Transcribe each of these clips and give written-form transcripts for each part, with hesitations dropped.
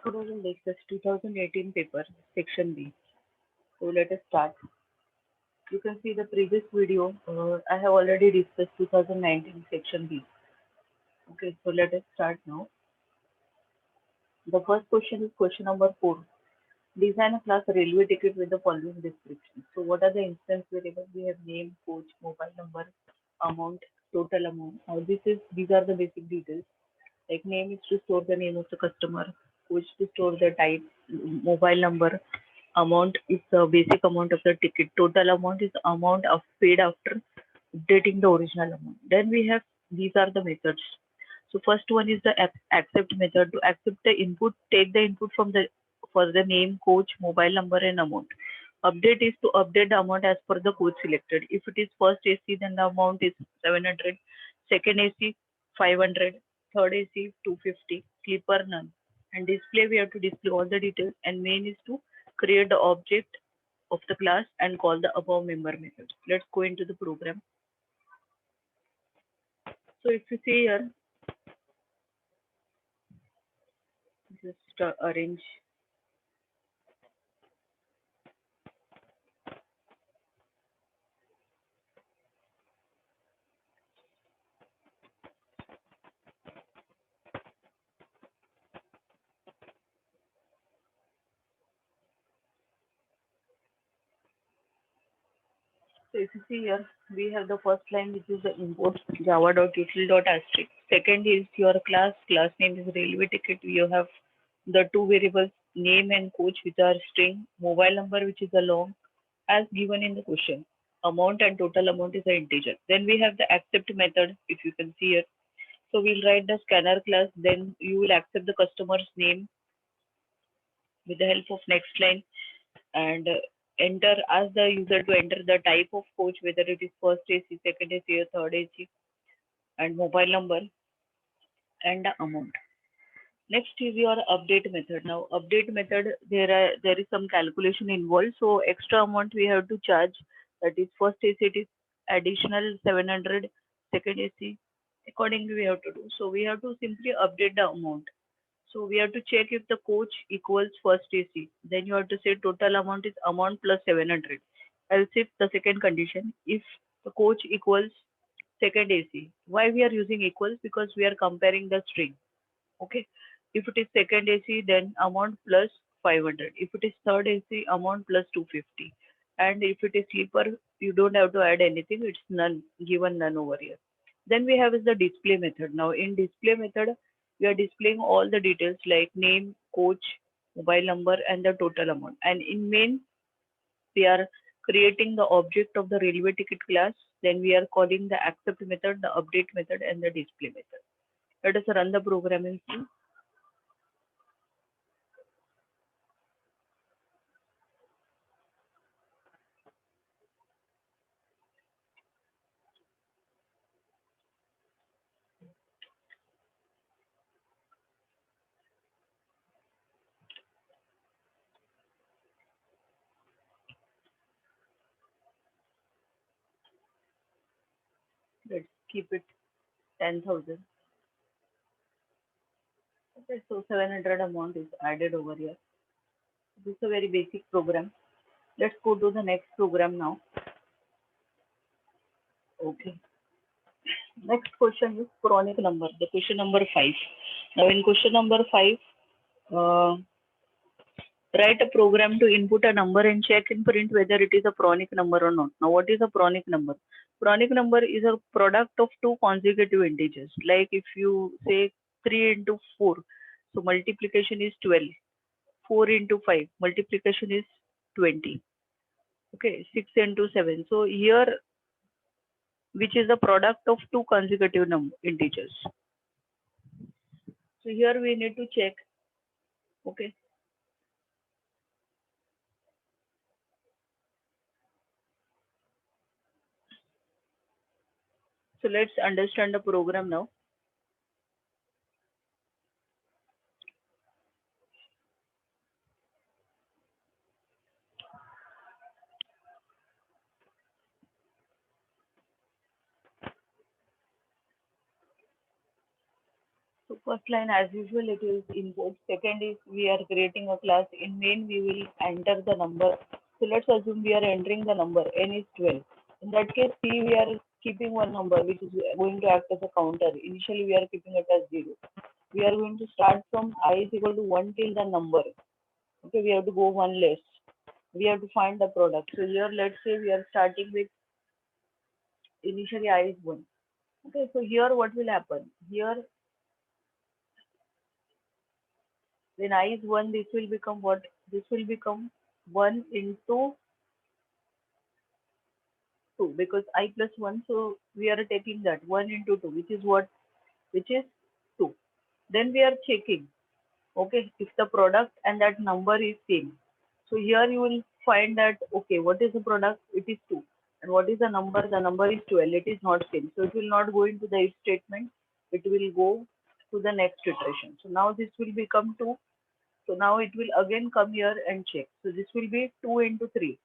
Today we'll discuss 2018 paper, section B. So let us start. You can see the previous video. I have already discussed 2019 section B. Okay, so let us start now. The first question is question number 4. Design a class railway ticket with the following description. So what are the instance variables? We have name, coach, mobile number, amount, total amount. Now these are the basic details. Like name is to store the name of the customer, coach to store the type, mobile number, amount is the basic amount of the ticket. Total amount is amount of paid after updating the original amount. Then we have these are the methods. So first one is the accept method. To accept the input, take the input from the for the name, coach, mobile number, and amount. Update is to update the amount as per the coach selected. If it is first AC, then the amount is 700. Second AC, 500. Third AC, 250. Sleeper, none. And display, we have to display all the details. And main is to create the object of the class and call the above member method. Let's go into the program. So if you see here, just arrange. So if you see here, we have the first line which is the import java.util.asterisk. Second is your class name is railway ticket. You have the two variables name and coach which are string, mobile number which is a long as given in the question. Amount and total amount is an integer. Then we have the accept method if you can see here. So we'll write the scanner class, then you will accept the customer's name with the help of next line and enter ask the user to enter the type of coach, whether it is first AC, second AC, or third AC, and mobile number and the amount. Next is your update method. Now update method there is some calculation involved, so extra amount we have to charge. That is first AC it is additional 700, second AC accordingly we have to do. So we have to simply update the amount. So we have to check if the coach equals first AC. Then you have to say total amount is amount plus 700. Else if the second condition, if the coach equals second AC. Why we are using equals? Because we are comparing the string. Okay. If it is second AC, then amount plus 500. If it is third AC, amount plus 250. And if it is sleeper, you don't have to add anything. It's none, given none over here. Then we have is the display method. Now in display method, we are displaying all the details like name, coach, mobile number, and the total amount. And in main, we are creating the object of the railway ticket class. Then we are calling the accept method, the update method, and the display method. Let us run the program and see. Let's keep it 10,000. Okay, so 700 amount is added over here. This is a very basic program. Let's go to the next program now. Okay. Next question is chronic number. The question number 5. Now in question number 5, uh, write a program to input a number and check in print whether it is a chronic number or not. Now what is a chronic number? Chronic number is a product of two consecutive integers. Like if you say 3 into 4, so multiplication is 12. 4 into 5, multiplication is 20. Okay, 6 into 7. So here, which is the product of two consecutive integers. So here we need to check. Okay. So let's understand the program now. So first line as usual it is import. Second is we are creating a class. In main we will enter the number. So let's assume we are entering the number n is 12. In that case C we are keeping one number which is going to act as a counter. Initially we are keeping it as 0. We are going to start from I is equal to 1 till the number. Okay, we have to go one less. We have to find the product. So here let's say we are starting with initially I is 1. Okay, so here what will happen? Here when I is 1, this will become what? This will become 1 into 2 because I plus 1. So we are taking that 1 into 2, which is what? Which is 2. Then we are checking, okay, if the product and that number is same. So here you will find that, okay, what is the product? It is 2. And what is the number? The number is 12. It is not same. So it will not go into the if statement. It will go to the next iteration. So now this will become 2. So now it will again come here and check. So this will be 2 into 3.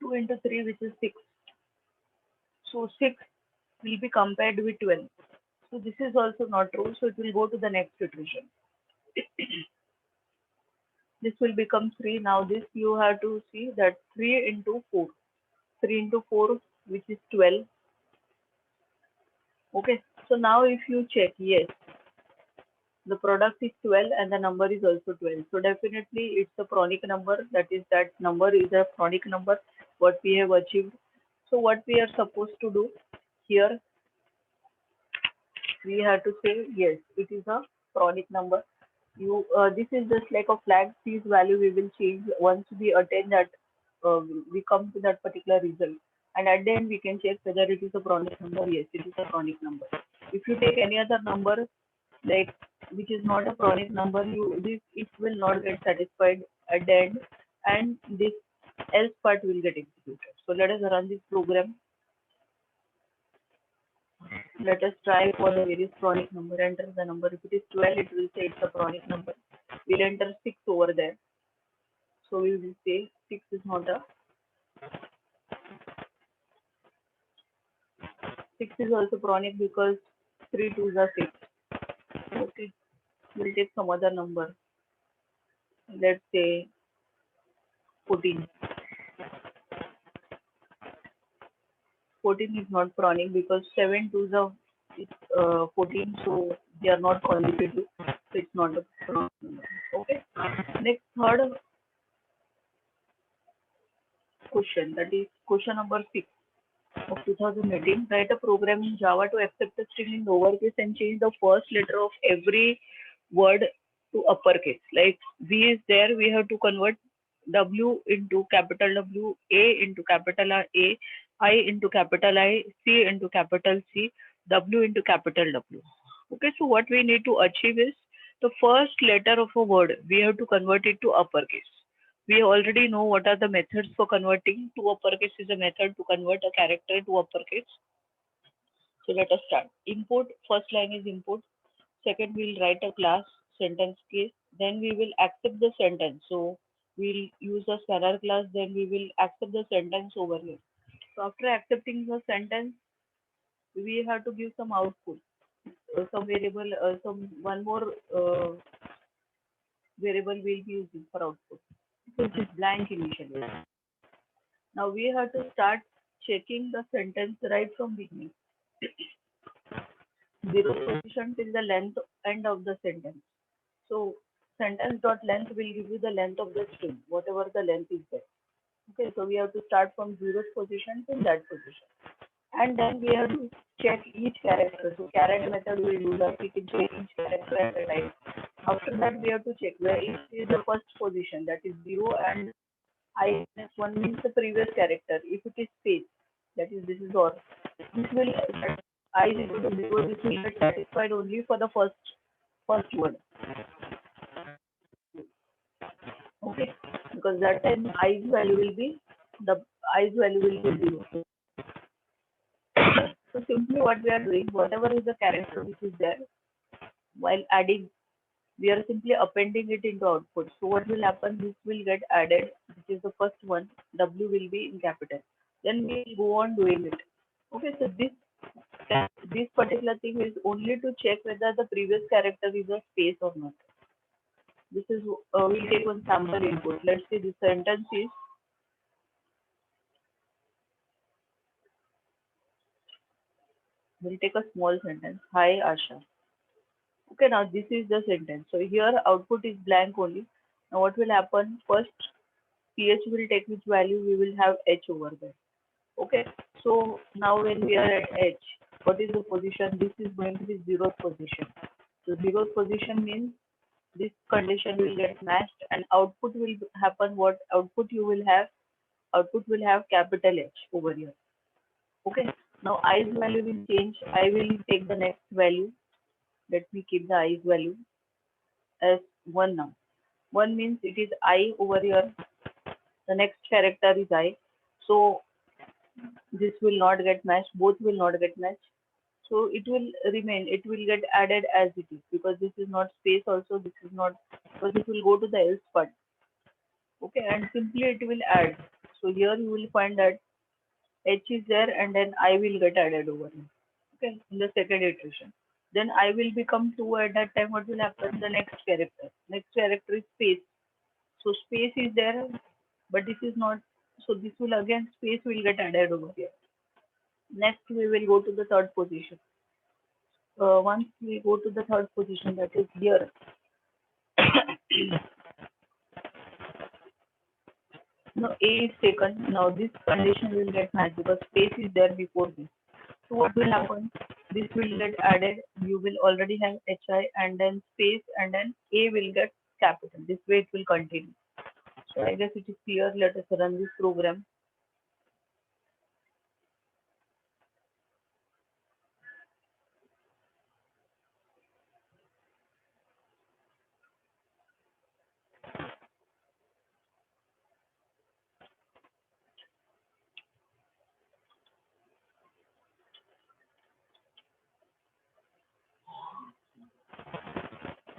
2 into 3 which is 6. So 6 will be compared with 12. So this is also not true. So it will go to the next iteration. This will become 3. Now this you have to see that 3 into 4. 3 into 4 which is 12. Okay. So now if you check, yes, the product is 12 and the number is also 12. So definitely it's a chronic number. That is that number is a chronic number what we have achieved. So what we are supposed to do here, we have to say yes, it is a chronic number. You this is just like a flag. This value we will change once we attain that we come to that particular result. And at the end we can check whether it is a chronic number. Yes, it is a chronic number. If you take any other number like which is not a chronic number, you this it will not get satisfied at the end, and this else part will get executed. So let us run this program. Let us try for the various chronic number. Enter the number. If it is 12, it will say it's a chronic number. We'll enter 6 over there. So we will say 6 is not a 6 is also chronic because 3 2s are 6. Okay. We'll take some other number. Let's say 14. 14 is not chronic because 7 2s are 14, so they are not consecutive. So it's not a chronic number. Okay. Next, third question, that is question number 6 of 2018. Write a program in Java to accept a string in lowercase and change the first letter of every word to uppercase. Like V is there, we have to convert W into capital W, A into capital A, I into capital I, C into capital C, W into capital W. Okay, so what we need to achieve is the first letter of a word, we have to convert it to uppercase. We already know what are the methods for converting. To uppercase is a method to convert a character to uppercase. So let us start. Import, first line is import. Second, we'll write a class sentence case. Then we will accept the sentence. So we'll use a scanner class. Then we will accept the sentence over here. So after accepting the sentence, we have to give some output, some variable, some one more variable we'll be using for output, which is blank initially. Now we have to start checking the sentence right from beginning. Zero position till the length end of the sentence. So sentence dot length will give you the length of the string, whatever the length is there. Okay, so we have to start from zeroth position till that position. And then we have to check each character. So caret method will do that. We can check each character at a time. After that, we have to check where is the first position, that is 0, and I minus 1 means the previous character. If it is space, that is this is or. This will I is equal to 0. This will get satisfied only for the first word. Okay, because that time i's value will be the i's value will be 0. So simply what we are doing, whatever is the character which is there, while adding, we are simply appending it into output. So what will happen? This will get added, which is the first one. W will be in capital. Then we will go on doing it. Okay, so this This particular thing is only to check whether the previous character is a space or not. This is, we'll take one sample input. Let's say the sentence is, we'll take a small sentence. Hi, Asha. Okay, now this is the sentence. So here output is blank only. Now what will happen? First, ph will take which value? We will have h over there. Okay, so now when we are at h, what is the position? This is going to be zeroth position. So zeroth position means this condition will get matched and output will happen. What output you will have? Output will have capital H over here. Okay, now i's value will change. I will take the next value. Let me keep the i's value as 1 now. 1 means it is I over here. The next character is I. So this will not get matched. Both will not get matched. So it will remain. It will get added as it is because this is not space also. This is not, because it will go to the else part. Okay, and simply it will add. So here you will find that H is there and then I will get added over here. Okay, in the second iteration. Then I will become 2 at that time. What will happen? The next character. Next character is space. So space is there, but this is not. So this will again, space will get added over here. Next, we will go to the third position. Once we go to the third position, that is here. Now A is taken. Now this condition will get matched because space is there before this. So what will happen? This will get added. You will already have HI and then space and then A will get capital. This way it will continue. So I guess it is clear. Let us run this program.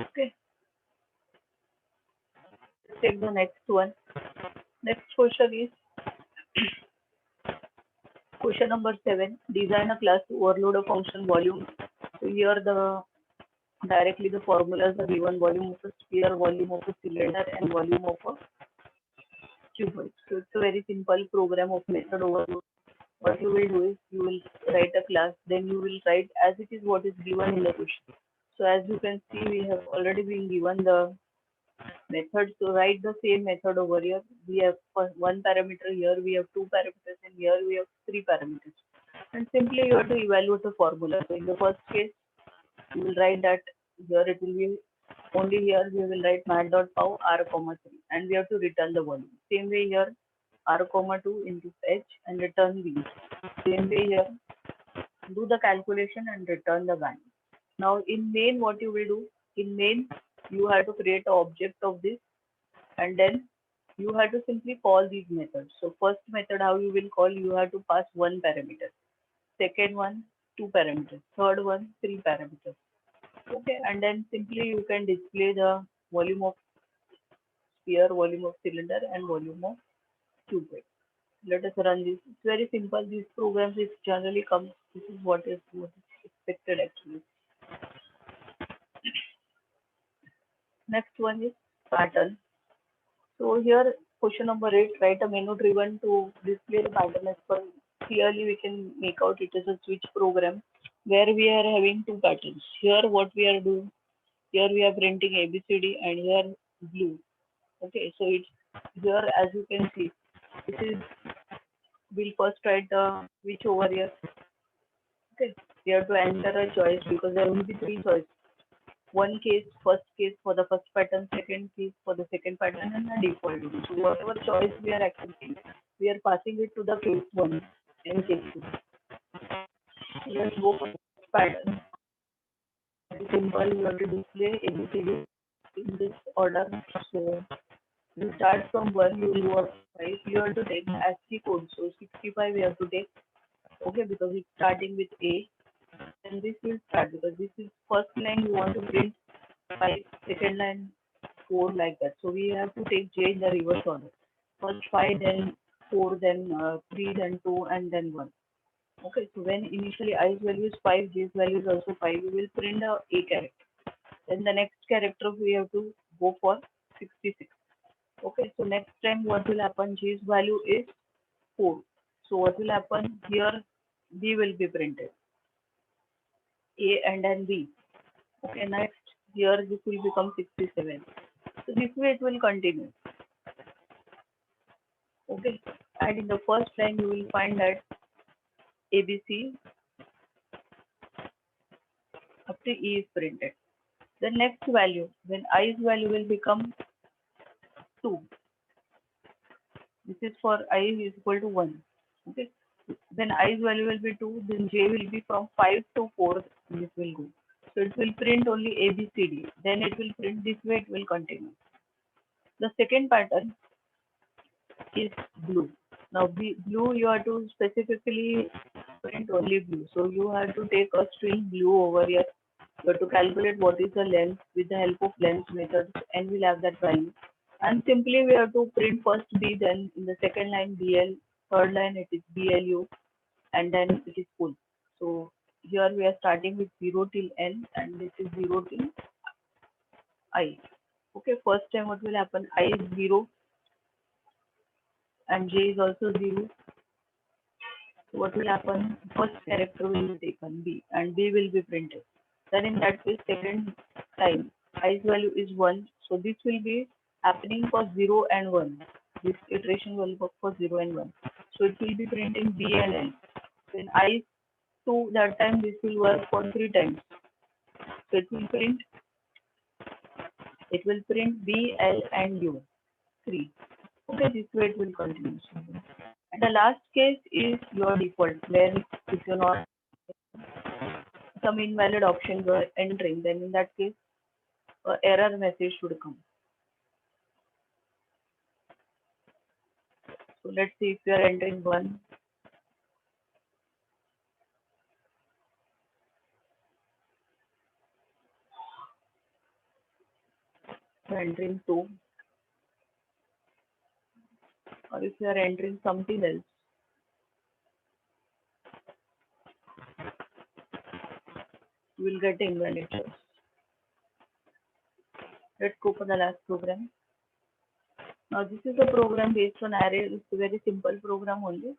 Okay, let's take the next one. Next question is question number 7. Design a class to overload a function volume. So here the directly the formulas are given: volume of a sphere, volume of a cylinder, and volume of a cuboid. So it's a very simple program of method overload. What you will do is you will write a class, then you will write as it is what is given in the question. So as you can see, we have already been given the method. So write the same method over here. We have one parameter here, we have two parameters, and here we have three parameters. And simply you have to evaluate the formula. So in the first case, you will write that here it will be only here we will write mat.pow r comma 3 and we have to return the volume. Same way here r comma 2 into h and return v. Same way here do the calculation and return the value. Now in main what you will do, in main you have to create an object of this and then you have to simply call these methods. So first method how you will call, you have to pass one parameter. Second one, two parameters. Third one, three parameters. Okay, and then simply you can display the volume of sphere, volume of cylinder, and volume of cuboid. Let us run this. It's very simple. These programs is generally come. This is what is expected actually. Next one is pattern. So here question number 8. Write a menu driven to display the pattern as per. Clearly we can make out it is a switch program where we are having two patterns. Here what we are doing. Here we are printing ABCD and here blue. Okay, so it's here as you can see. This is, we'll first write the which over here. Okay, you have to enter a choice because there will be three choices. One case, first case for the first pattern, second case for the second pattern, and the default. So whatever choice we are accepting, we are passing it to the case one and case two. Let's go for the pattern. Very simple. You have to display ABCD in this order. So you start from 1, you will go up to 5. You have to take the ASCII code. So 65 we have to take. Okay, because it's starting with A. And this will start because this is first line you want to print 5, second line 4 like that. So we have to take J in the reverse order. First 5, then 4, then 3, then 2, and then 1. Okay, so when initially i's value is 5, j's value is also 5, we will print a character. Then the next character we have to go for 66. Okay, so next time what will happen? J's value is 4. So what will happen here? B will be printed. A and then B. Okay, next here this will become 67. So this way it will continue. Okay, and in the first line you will find that ABC up to E is printed. The next value, when I's value will become 2. This is for I is equal to 1. Okay. Then I's value will be 2. Then J will be from 5 to 4. This will go. So it will print only A, B, C, D. Then it will print this way. It will continue. The second pattern is blue. Now blue you have to specifically print only blue. So you have to take a string blue over here. You have to calculate what is the length with the help of length methods, and we'll have that value. And simply we have to print first B, then in the second line BL, third line it is BLU, and then it is full. So here we are starting with 0 till N, and this is 0 till I. Okay, first time what will happen? I is 0 and J is also 0. So what will happen? First character will be taken B, and B will be printed. Then in that case, second time I's value is 1. So this will be happening for 0 and 1. This iteration will work for 0 and 1. So it will be printing B and L. When I is 2, that time this will work for 3 times. So it will print B, L and U. 3. Okay, this way it will continue. And the last case is your default, where if you're not some invalid options are entering, then in that case, error message should come. So let's see if you are entering 1, you're entering 2, or if you are entering something else, you will get invalid choice. Let's go for the last program. Now this is a program based on array. It's a very simple program only.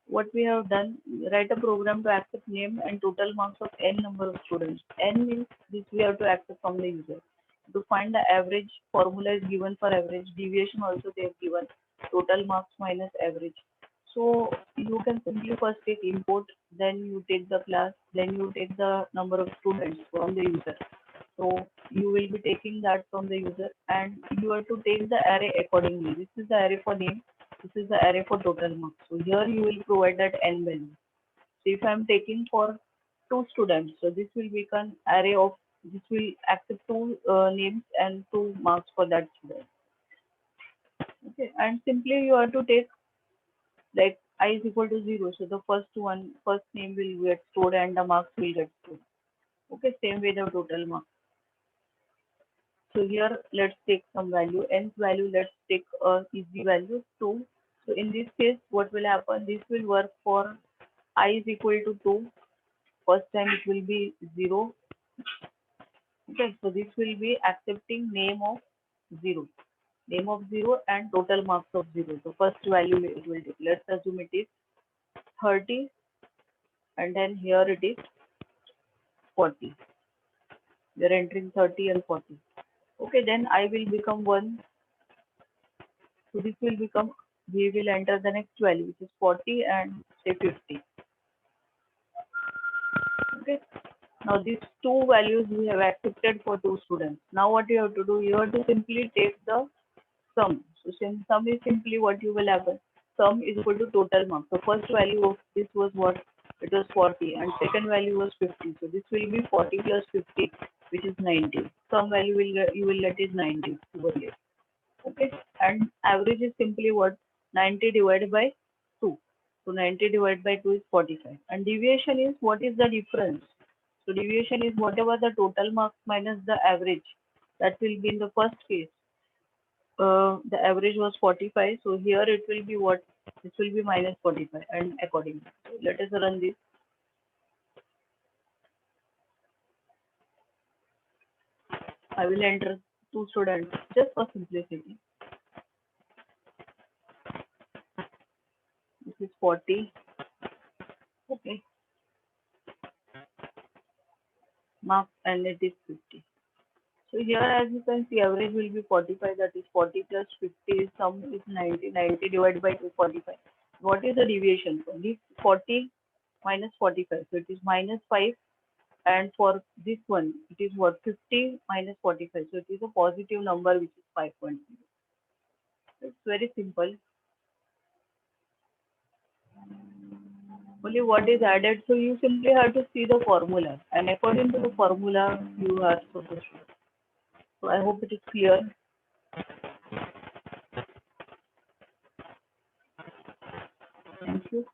What we have done, write a program to accept name and total marks of n number of students. N means this we have to accept from the user. To find the average, formula is given for average. Deviation also they have given. Total marks minus average. So you can simply first take import, then you take the class, then you take the number of students from the user. So you will be taking that from the user, and you have to take the array accordingly. This is the array for name. This is the array for total marks. So here you will provide that n value. So if I am taking for 2 students, so this will become array of, this will accept 2 names and 2 marks for that student. Okay, and simply you have to take like I is equal to 0. So the first name will get stored and the marks will get stored. Okay, same way the total marks. So here let's take some value. Nth value, let's take a easy value 2. So in this case, what will happen? This will work for I is equal to 2. First time it will be 0. Okay, so this will be accepting name of 0. Name of 0 and total marks of 0. So first value it will take. Let's assume it is 30, and then here it is 40. We are entering 30 and 40. Okay, then I will become 1. So this will become, we will enter the next value, which is 40 and say 50. Okay. Now these 2 values we have accepted for 2 students. Now what you have to do, you have to simply take the sum. So since sum is simply what you will have. Sum is equal to total marks. So first value of this was what? It was 40, and second value was 50. So this will be 40 plus 50, which is 90. Sum value you will get is 90 over here. Okay, and average is simply what? 90 divided by 2. So 90 divided by 2 is 45. And deviation is what is the difference? So deviation is whatever the total marks minus the average. That will be in the first case. The average was 45. So here it will be what? This will be minus 45 and accordingly. So let us run this. I will enter two students just for simplicity. This is 40. Okay. Mark and it is 50. So here as you can see average will be 45, that is 40 plus 50 is sum is 90. 90 divided by 245. What is the deviation? For this 40 minus 45. So it is minus 5, and for this one it is what 50 minus 45. So it is a positive number which is 5.0. It's very simple. Only what is added, so you simply have to see the formula, and according to the formula you are supposed to. So I hope it is clear. Thank you.